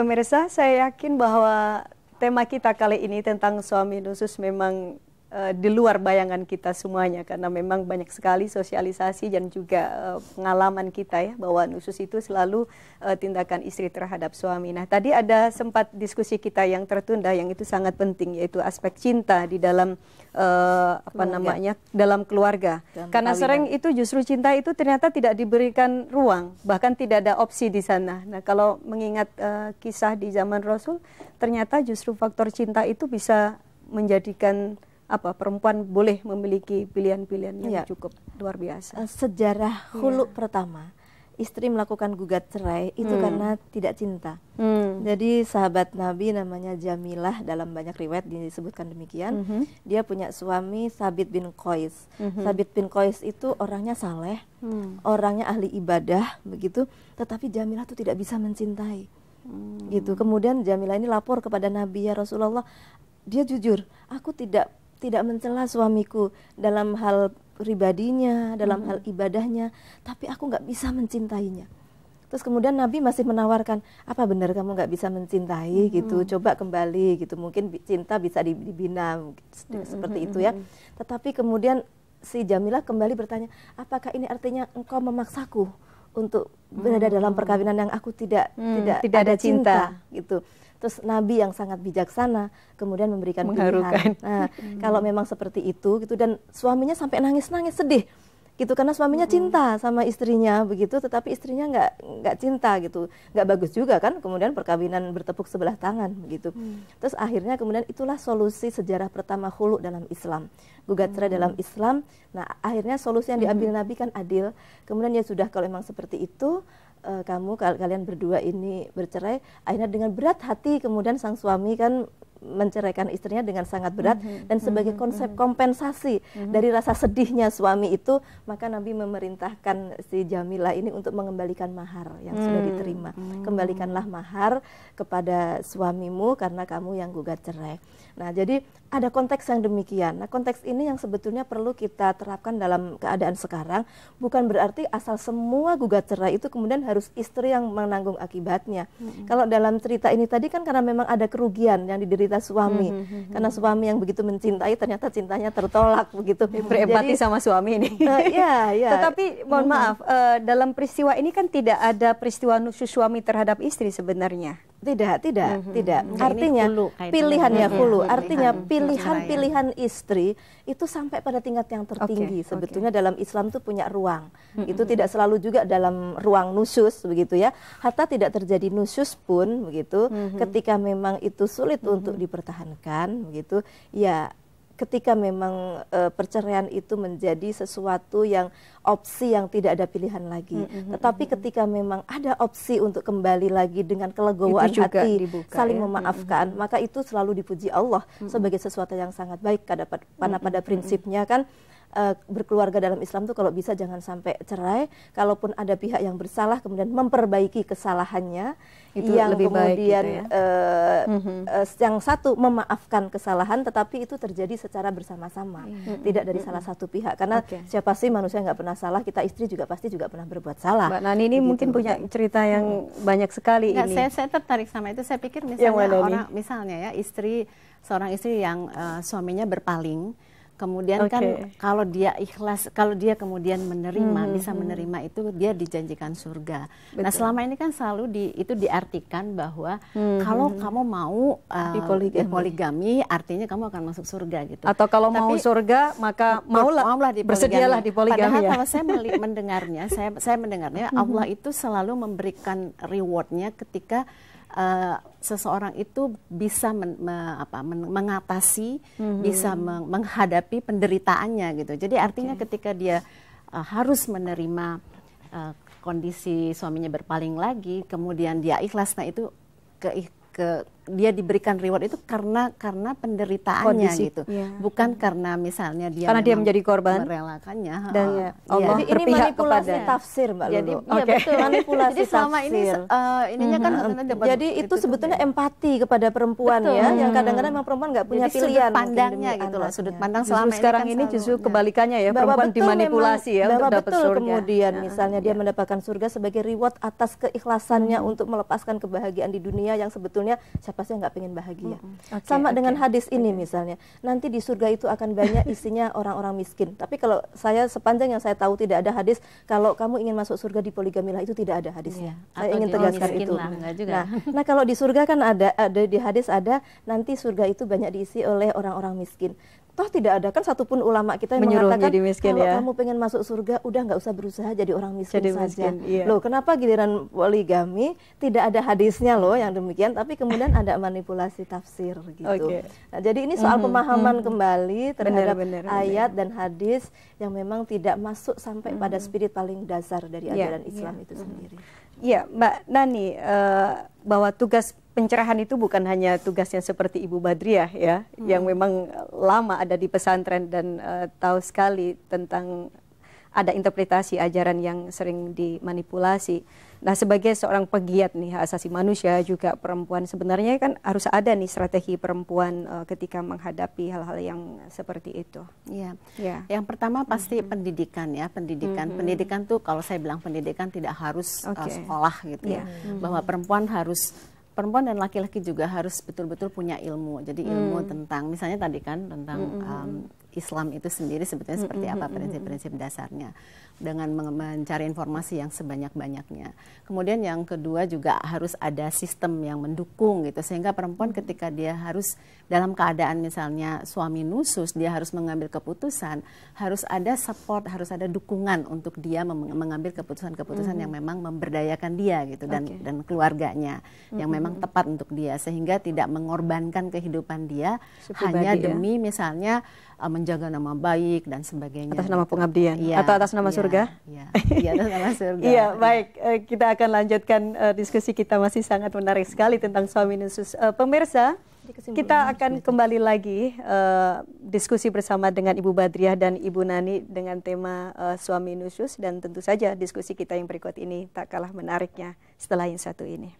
pemirsa, saya yakin bahwa tema kita kali ini tentang suami nusus memang di luar bayangan kita semuanya, karena memang banyak sekali sosialisasi dan juga pengalaman kita ya bahwa nusus itu selalu tindakan istri terhadap suami. Nah, tadi ada sempat diskusi kita yang tertunda yang itu sangat penting, yaitu aspek cinta di dalam dalam keluarga. Karena sering itu justru cinta itu ternyata tidak diberikan ruang, bahkan tidak ada opsi di sana. Nah, kalau mengingat kisah di zaman Rasul, ternyata justru faktor cinta itu bisa menjadikan perempuan boleh memiliki pilihan-pilihan yang cukup luar biasa. Sejarah khulu pertama, istri melakukan gugat cerai itu karena tidak cinta. Jadi sahabat Nabi namanya Jamilah, dalam banyak riwayat disebutkan demikian. Dia punya suami Sabit bin Qais. Sabit bin Qais itu orangnya saleh, orangnya ahli ibadah begitu, tetapi Jamilah itu tidak bisa mencintai. Gitu. Kemudian Jamilah ini lapor kepada Nabi, ya Rasulullah, dia jujur, aku tidak mencela suamiku dalam hal pribadinya, dalam hal ibadahnya, tapi aku nggak bisa mencintainya. Terus kemudian Nabi masih menawarkan, apa benar kamu nggak bisa mencintai gitu, coba kembali gitu, mungkin cinta bisa dibina seperti itu ya. Tetapi kemudian si Jamilah kembali bertanya, apakah ini artinya engkau memaksaku untuk berada dalam perkawinan yang aku tidak ada cinta gitu. Terus Nabi yang sangat bijaksana kemudian memberikan pilihan. Nah, kalau memang seperti itu gitu, dan suaminya sampai nangis-nangis sedih gitu, karena suaminya cinta sama istrinya begitu, tetapi istrinya nggak cinta gitu, nggak bagus juga kan, kemudian perkawinan bertepuk sebelah tangan begitu. Terus akhirnya kemudian itulah solusi sejarah pertama khulu dalam Islam, gugat cerai dalam Islam. Nah, akhirnya solusi yang diambil Nabi kan adil. Kemudian ya sudah, kalau memang seperti itu, kalian berdua ini bercerai. Akhirnya dengan berat hati kemudian sang suami kan menceraikan istrinya dengan sangat berat, dan sebagai konsep kompensasi dari rasa sedihnya suami itu, maka Nabi memerintahkan si Jamilah ini untuk mengembalikan mahar yang sudah diterima. Kembalikanlah mahar kepada suamimu karena kamu yang gugat cerai. Nah, jadi ada konteks yang demikian. Nah, konteks ini yang sebetulnya perlu kita terapkan dalam keadaan sekarang. Bukan berarti asal semua gugat cerai itu kemudian harus istri yang menanggung akibatnya. Kalau dalam cerita ini tadi kan karena memang ada kerugian yang diderita suami. Karena suami yang begitu mencintai ternyata cintanya tertolak begitu. Berempati sama suami ini. Tetapi mohon maaf, dalam peristiwa ini kan tidak ada peristiwa nusus suami terhadap istri sebenarnya. Tidak. Artinya pilihannya khulu. Artinya pilihan istri itu sampai pada tingkat yang tertinggi. Sebetulnya dalam Islam itu punya ruang. Itu tidak selalu juga dalam ruang nusyus begitu ya. Hatta tidak terjadi nusyus pun begitu. Ketika memang itu sulit untuk dipertahankan begitu, ya ketika memang perceraian itu menjadi sesuatu yang opsi yang tidak ada pilihan lagi. Tetapi ketika memang ada opsi untuk kembali lagi dengan kelegowoan hati, saling memaafkan, maka itu selalu dipuji Allah sebagai sesuatu yang sangat baik. Karena pada prinsipnya kan berkeluarga dalam Islam tuh kalau bisa jangan sampai cerai. Kalaupun ada pihak yang bersalah kemudian memperbaiki kesalahannya, itu yang lebih kemudian baik gitu ya? Yang satu memaafkan kesalahan, tetapi itu terjadi secara bersama-sama, tidak dari salah satu pihak. Karena siapa sih manusia nggak pernah salah? Kita istri juga pasti juga pernah berbuat salah. Mbak Nani ini mungkin punya cerita yang banyak sekali. Saya tertarik sama itu. Saya pikir misalnya seorang istri yang suaminya berpaling, kemudian kan kalau dia ikhlas, kalau dia kemudian menerima, bisa menerima itu, dia dijanjikan surga. Nah, selama ini kan selalu itu diartikan bahwa kalau kamu mau poligami, artinya kamu akan masuk surga gitu. Atau kalau mau surga, maka bersedialah di poligami. Padahal kalau saya mendengarnya, saya mendengarnya Allah itu selalu memberikan rewardnya ketika seseorang itu bisa mengatasi, bisa menghadapi penderitaannya gitu. Jadi artinya ketika dia harus menerima kondisi suaminya berpaling lagi, kemudian dia ikhlas, nah itu dia diberikan reward itu karena penderitaannya kondisi, gitu, bukan karena misalnya dia menjadi korban, merelakannya. Dan Allah jadi ini manipulasi tafsir, Mbak Lulu. Jadi betul, manipulasi jadi selama ini ininya kan jadi itu sebetulnya empati kepada perempuan ya, yang kadang-kadang memang perempuan nggak punya pilihan sudut pandangnya gitu loh, sudut pandang selama ini sekarang kan ini justru kebalikannya ya, perempuan dimanipulasi ya untuk dapat surga. Kemudian misalnya dia mendapatkan surga sebagai reward atas keikhlasannya untuk melepaskan kebahagiaan di dunia yang sebetulnya siapa sih yang nggak pengen bahagia. Sama dengan hadis ini misalnya, nanti di surga itu akan banyak isinya orang-orang miskin. Tapi kalau saya sepanjang yang saya tahu tidak ada hadis kalau kamu ingin masuk surga di poligamilah, itu tidak ada hadisnya. Saya ingin tegaskan itu. Nah, kalau di surga kan ada di hadis ada nanti surga itu banyak diisi oleh orang-orang miskin. Toh tidak ada kan satupun ulama kita yang mengatakan kalau kamu pengen masuk surga udah nggak usah berusaha jadi orang miskin saja. Loh, kenapa giliran poligami tidak ada hadisnya loh yang demikian, tapi kemudian ada manipulasi tafsir gitu. Nah, jadi ini soal pemahaman kembali terhadap ayat dan hadis yang memang tidak masuk sampai pada spirit paling dasar dari ajaran Islam itu sendiri. Iya, Mbak Nani, bahwa tugas pencerahan itu bukan hanya tugasnya seperti Ibu Badriah ya, yang memang lama ada di pesantren dan tahu sekali tentang ada interpretasi ajaran yang sering dimanipulasi. Nah, sebagai seorang pegiat nih hak asasi manusia juga perempuan, sebenarnya kan harus ada nih strategi perempuan ketika menghadapi hal-hal yang seperti itu. Iya. Yang pertama pasti pendidikan ya, pendidikan tuh kalau saya bilang pendidikan tidak harus sekolah gitu ya, bahwa perempuan dan laki-laki juga harus betul-betul punya ilmu. Jadi ilmu tentang misalnya tadi kan tentang Islam itu sendiri sebetulnya seperti apa prinsip-prinsip dasarnya, dengan mencari informasi yang sebanyak-banyaknya. Kemudian yang kedua juga harus ada sistem yang mendukung gitu, sehingga perempuan ketika dia harus dalam keadaan misalnya suami nusus, dia harus mengambil keputusan, harus ada support, harus ada dukungan untuk dia mengambil keputusan-keputusan yang memang memberdayakan dia gitu, dan keluarganya yang memang tepat untuk dia, sehingga tidak mengorbankan kehidupan dia hanya demi misalnya menjaga nama baik dan sebagainya. Atas nama pengabdian atau atas nama surga? Iya, atas nama surga. Iya, baik. Kita akan lanjutkan diskusi kita, masih sangat menarik sekali tentang suami nusus. Pemirsa, kita akan kembali lagi diskusi bersama dengan Ibu Badriah dan Ibu Nani dengan tema suami nusus, dan tentu saja diskusi kita yang berikut ini tak kalah menariknya setelah yang satu ini.